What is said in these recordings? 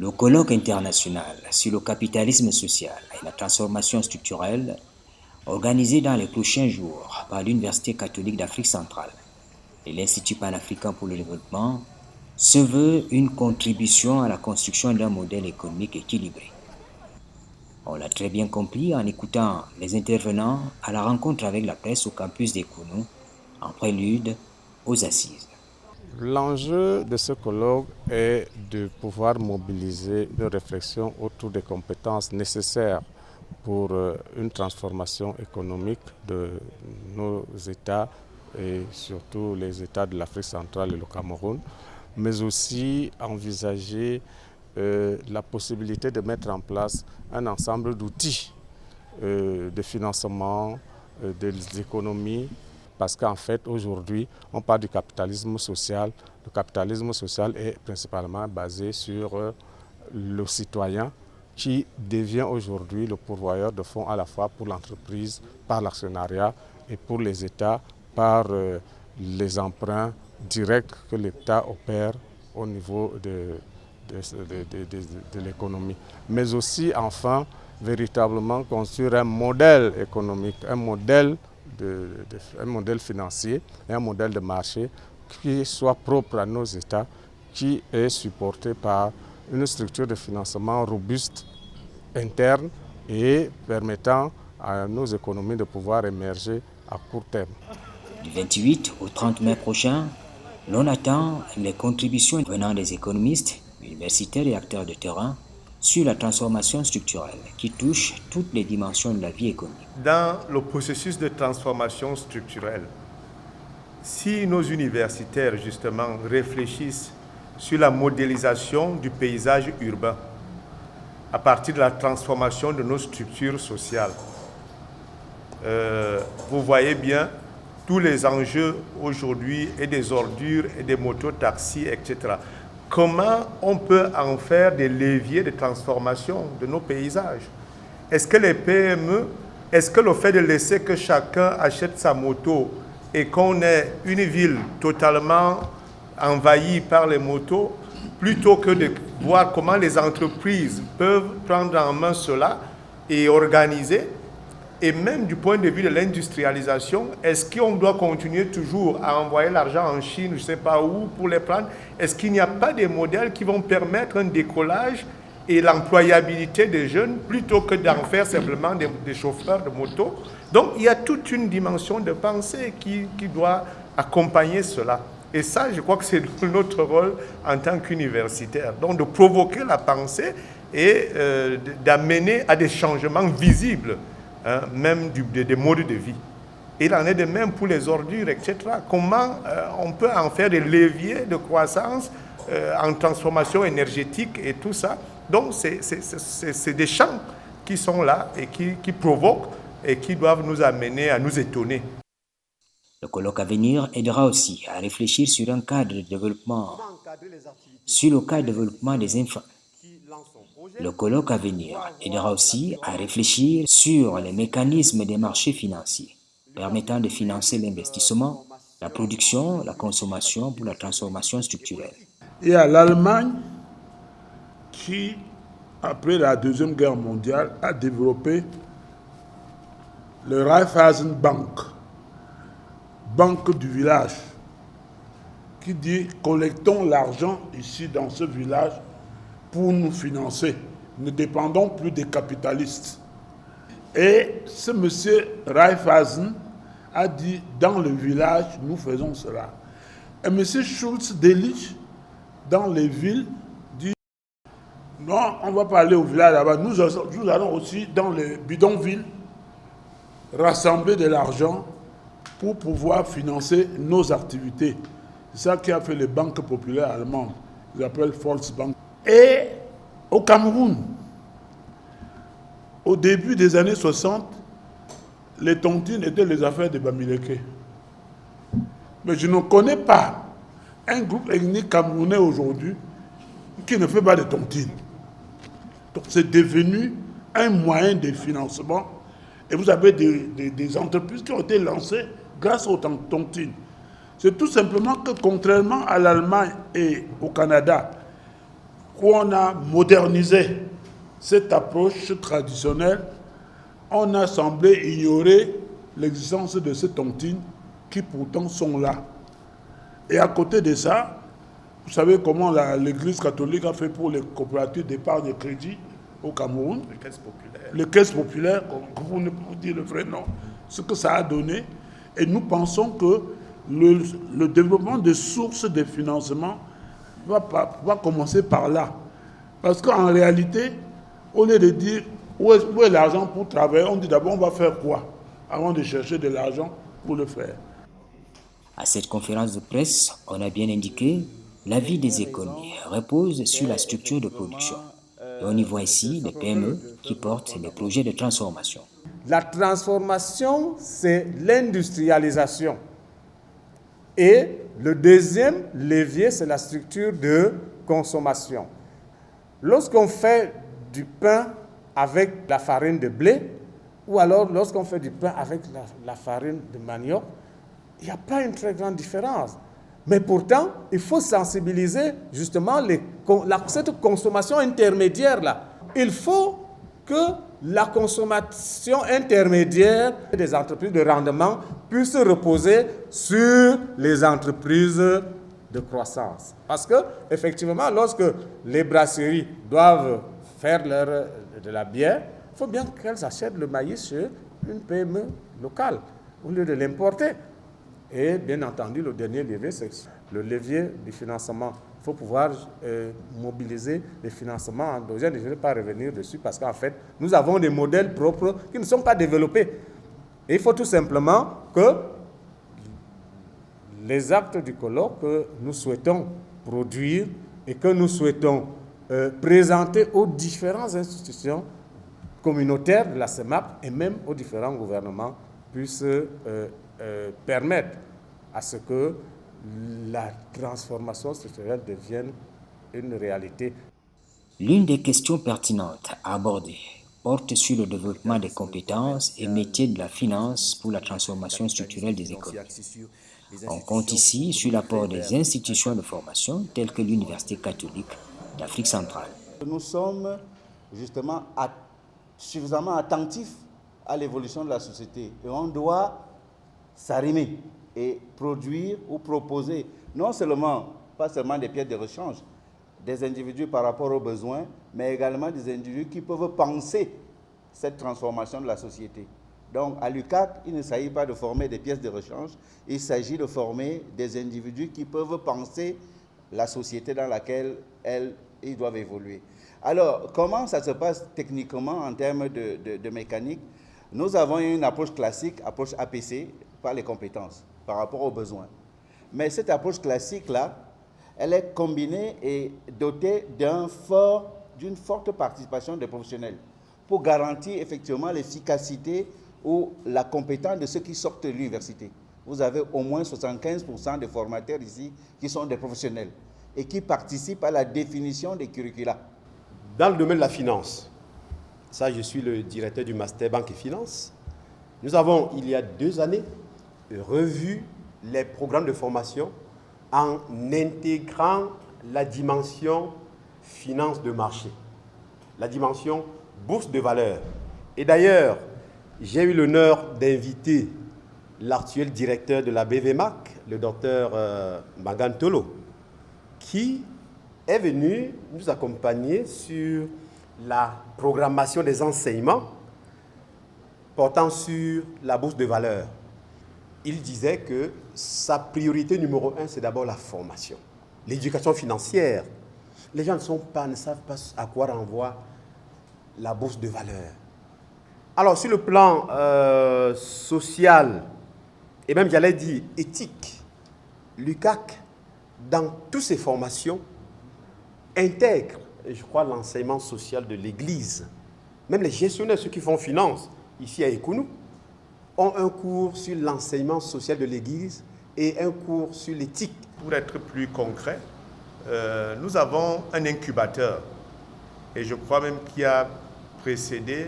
Le colloque international sur le capitalisme social et la transformation structurelle, organisé dans les prochains jours par l'Université catholique d'Afrique centrale et l'Institut panafricain pour le développement, se veut une contribution à la construction d'un modèle économique équilibré. On l'a très bien compris en écoutant les intervenants à la rencontre avec la presse au campus des Kounou, en prélude aux assises. L'enjeu de ce colloque est de pouvoir mobiliser une réflexion autour des compétences nécessaires pour une transformation économique de nos États et surtout les États de l'Afrique centrale et le Cameroun, mais aussi envisager la possibilité de mettre en place un ensemble d'outils de financement des économies. Parce qu'en fait, aujourd'hui, on parle du capitalisme social. Le capitalisme social est principalement basé sur le citoyen qui devient aujourd'hui le pourvoyeur de fonds à la fois pour l'entreprise, par l'actionnariat et pour les États, par les emprunts directs que l'État opère au niveau de l'économie. Mais aussi, enfin, véritablement construire un modèle économique, un modèle financier et un modèle de marché qui soit propre à nos États, qui est supporté par une structure de financement robuste, interne et permettant à nos économies de pouvoir émerger à court terme. Du 28 au 30 mai prochain, l'on attend les contributions venant des économistes, universitaires et acteurs de terrain sur la transformation structurelle qui touche toutes les dimensions de la vie économique. Dans le processus de transformation structurelle, si nos universitaires justement réfléchissent sur la modélisation du paysage urbain à partir de la transformation de nos structures sociales, vous voyez bien tous les enjeux aujourd'hui et des ordures et des mototaxis, etc. Comment on peut en faire des leviers de transformation de nos paysages? Est-ce que les PME, est-ce que le fait de laisser que chacun achète sa moto et qu'on ait une ville totalement envahie par les motos, plutôt que de voir comment les entreprises peuvent prendre en main cela et organiser? Et même du point de vue de l'industrialisation, est-ce qu'on doit continuer toujours à envoyer l'argent en Chine, je ne sais pas où, pour les prendre? Est-ce qu'il n'y a pas des modèles qui vont permettre un décollage et l'employabilité des jeunes plutôt que d'en faire simplement des chauffeurs de moto? Donc il y a toute une dimension de pensée qui doit accompagner cela. Et ça, je crois que c'est notre rôle en tant qu'universitaire. Donc de provoquer la pensée et d'amener à des changements visibles. Même des modes de vie. Il en est de même pour les ordures, etc. Comment on peut en faire des leviers de croissance en transformation énergétique et tout ça. Donc, c'est des champs qui sont là et qui provoquent et qui doivent nous amener à nous étonner. Le colloque à venir aidera aussi à réfléchir sur un cadre de développement, sur le cadre de développement des infrastructures. Le colloque à venir aidera aussi à réfléchir sur les mécanismes des marchés financiers permettant de financer l'investissement, la production, la consommation pour la transformation structurelle. Il y a l'Allemagne qui, après la Deuxième Guerre mondiale, a développé le Raiffeisen Bank, banque du village, qui dit collectons l'argent ici dans ce village pour nous financer. Ne dépendons plus des capitalistes. Et ce monsieur Raiffeisen a dit, dans le village, nous faisons cela. Et monsieur Schulz-Delitzsch, dans les villes, dit, non, on ne va pas aller au village là-bas. Nous allons aussi dans les bidonvilles rassembler de l'argent pour pouvoir financer nos activités. C'est ça qui a fait les banques populaires allemandes. Ils appellent Volksbank. Et au Cameroun, au début des années 60, les tontines étaient les affaires de Bamileke. Mais je ne connais pas un groupe ethnique camerounais aujourd'hui qui ne fait pas de tontines. Donc c'est devenu un moyen de financement. Et vous avez des entreprises qui ont été lancées grâce aux tontines. C'est tout simplement que contrairement à l'Allemagne et au Canada, où on a modernisé cette approche traditionnelle, on a semblé ignorer l'existence de ces tontines qui pourtant sont là. Et à côté de ça, vous savez comment l'Église catholique a fait pour les coopératives d'épargne et crédit au Cameroun, les caisses populaires, comme vous ne pouvez dire le vrai nom, ce que ça a donné. Et nous pensons que le développement des sources de financement va commencer par là. Parce qu'en réalité, au lieu de dire où est l'argent pour travailler, on dit d'abord on va faire quoi avant de chercher de l'argent pour le faire. À cette conférence de presse, on a bien indiqué la vie des économies repose sur la structure de production. Et on y voit ici les PME qui portent les projets de transformation. La transformation, c'est l'industrialisation. Et le deuxième levier, c'est la structure de consommation. Lorsqu'on fait du pain avec la farine de blé, ou alors lorsqu'on fait du pain avec la farine de manioc, il n'y a pas une très grande différence. Mais pourtant, il faut sensibiliser justement cette consommation intermédiaire-là. Il faut que la consommation intermédiaire des entreprises de rendement puisse reposer sur les entreprises de croissance. Parce que, effectivement, lorsque les brasseries doivent faire de la bière, il faut bien qu'elles achètent le maïs chez une PME locale au lieu de l'importer. Et bien entendu, le dernier levier, c'est le levier du financement. Il faut pouvoir mobiliser les financements endogènes. Je ne vais pas revenir dessus parce qu'en fait, nous avons des modèles propres qui ne sont pas développés. Et il faut tout simplement que les actes du colloque que nous souhaitons produire et que nous souhaitons présenter aux différentes institutions communautaires de la CEMAP et même aux différents gouvernements puissent permettre à ce que la transformation structurelle devienne une réalité. L'une des questions pertinentes à aborder porte sur le développement des compétences et métiers de la finance pour la transformation structurelle des économies. On compte ici sur l'apport des institutions de formation telles que l'Université catholique d'Afrique centrale. Nous sommes justement suffisamment attentifs à l'évolution de la société et on doit s'arrimer et produire ou proposer pas seulement des pièces de rechange, des individus par rapport aux besoins, mais également des individus qui peuvent penser cette transformation de la société. Donc à l'UCAD, il ne s'agit pas de former des pièces de rechange, il s'agit de former des individus qui peuvent penser la société dans laquelle ils doivent évoluer. Alors, comment ça se passe techniquement en termes de mécanique? Nous avons une approche classique, approche APC, par les compétences, par rapport aux besoins. Mais cette approche classique-là, elle est combinée et dotée d'une forte participation des professionnels pour garantir effectivement l'efficacité ou la compétence de ceux qui sortent de l'université. Vous avez au moins 75% des formateurs ici qui sont des professionnels et qui participent à la définition des curricula. Dans le domaine de la finance, ça je suis le directeur du Master Banque et Finance, nous avons, il y a 2 années, revu les programmes de formation en intégrant la dimension finance de marché, la dimension bourse de valeur. Et d'ailleurs, j'ai eu l'honneur d'inviter l'actuel directeur de la BVMAC, le docteur Magantolo, qui est venu nous accompagner sur la programmation des enseignements portant sur la bourse de valeur. Il disait que sa priorité numéro 1, c'est d'abord la formation, l'éducation financière. Les gens ne savent pas à quoi renvoie la bourse de valeur. Alors, sur le plan social, et même j'allais dire éthique, l'UCAC, dans toutes ses formations, intègre, je crois, l'enseignement social de l'Église. Même les gestionnaires, ceux qui font finance, ici à Ekounou, ont un cours sur l'enseignement social de l'Église et un cours sur l'éthique. Pour être plus concret, nous avons un incubateur, et je crois même qu'il a précédé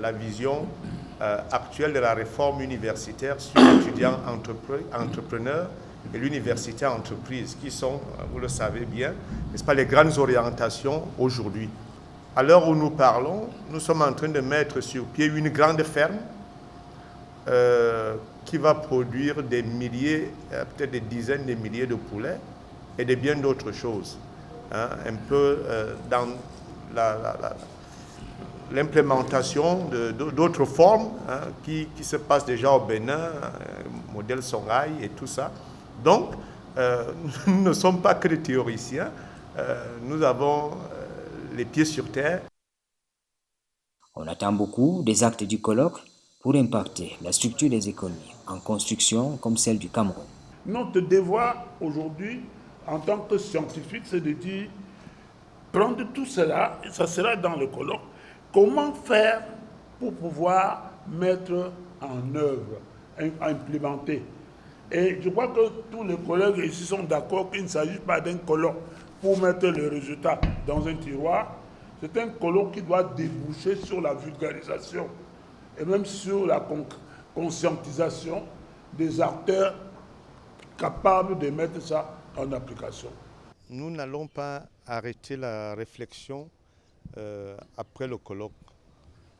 la vision actuelle de la réforme universitaire sur l'étudiant entrepreneur et l'université entreprise, qui sont, vous le savez bien, n'est-ce pas, les grandes orientations aujourd'hui. À l'heure où nous parlons, nous sommes en train de mettre sur pied une grande ferme qui va produire des milliers, peut-être des dizaines de milliers de poulets et de bien d'autres choses. Hein, un peu dans l'implémentation d'autres formes qui se passent déjà au Bénin, modèle Songhai et tout ça. Donc, nous ne sommes pas que des théoriciens, nous avons les pieds sur terre. On attend beaucoup des actes du colloque pour impacter la structure des économies en construction comme celle du Cameroun. Notre devoir aujourd'hui, en tant que scientifique, c'est de dire, prendre tout cela, et ça sera dans le colloque, comment faire pour pouvoir mettre en œuvre, implémenter. Et je crois que tous les collègues ici sont d'accord qu'il ne s'agit pas d'un colloque pour mettre le résultat dans un tiroir. C'est un colloque qui doit déboucher sur la vulgarisation et même sur la conscientisation des acteurs capables de mettre ça en application. Nous n'allons pas arrêter la réflexion après le colloque.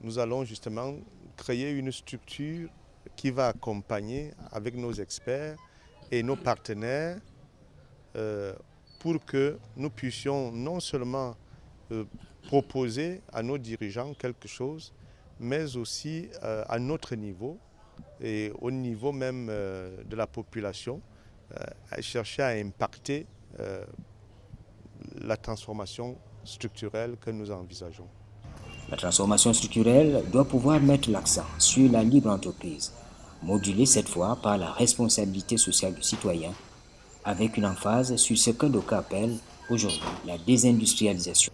Nous allons justement créer une structure qui va accompagner avec nos experts et nos partenaires pour que nous puissions non seulement proposer à nos dirigeants quelque chose, mais aussi à notre niveau et au niveau même de la population, chercher à impacter la transformation structurelle que nous envisageons. La transformation structurelle doit pouvoir mettre l'accent sur la libre entreprise, modulée cette fois par la responsabilité sociale du citoyen, avec une emphase sur ce que d'aucuns appellent aujourd'hui la désindustrialisation.